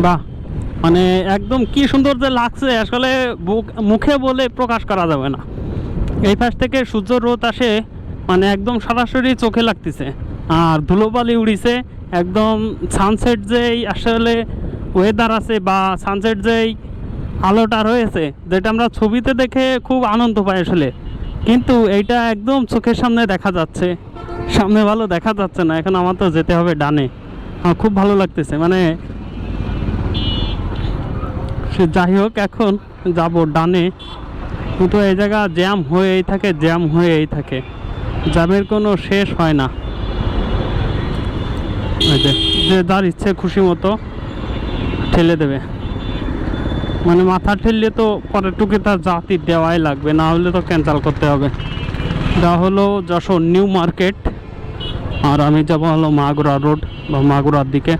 বাহ, মানে একদম কি সুন্দর যে লাগছে, আসলে মুখে বলে প্রকাশ করা যাবে না। এই পাশ থেকে সূর্য রোদ আসে, মানে একদম সরাসরি চোখে লাগতেছে। আর ধুলোবালি উড়িছে একদম। সানসেট যেই আসলে ওয়েদার আছে বা সানসেট যেই আলোটা রয়েছে, যেটা আমরা ছবিতে দেখে খুব আনন্দ পাই আসলে, কিন্তু এইটা একদম চোখের সামনে দেখা যাচ্ছে। সামনে ভালো দেখা যাচ্ছে না, এখন আমার তো যেতে হবে ডানে। আমার খুব ভালো লাগতেছে, মানে সে যাই হোক, এখন যাব ডানে। কিন্তু এই জায়গা জ্যাম হয়েই থাকে, জ্যাম হয়েই থাকে, জ্যামের কোনো শেষ হয় না। এই যে যার ইচ্ছে খুশি মতো ঠেলে দেবে, মানে মাথা ঠেললে তো পরের টুকে তার জাতি দেওয়াই লাগবে, না হলে তো ক্যান্সেল করতে হবে। যা হলো যশোর নিউ মার্কেট, আর আমি যাবো হলো মাগুরা রোড বা মাগুরার দিকে।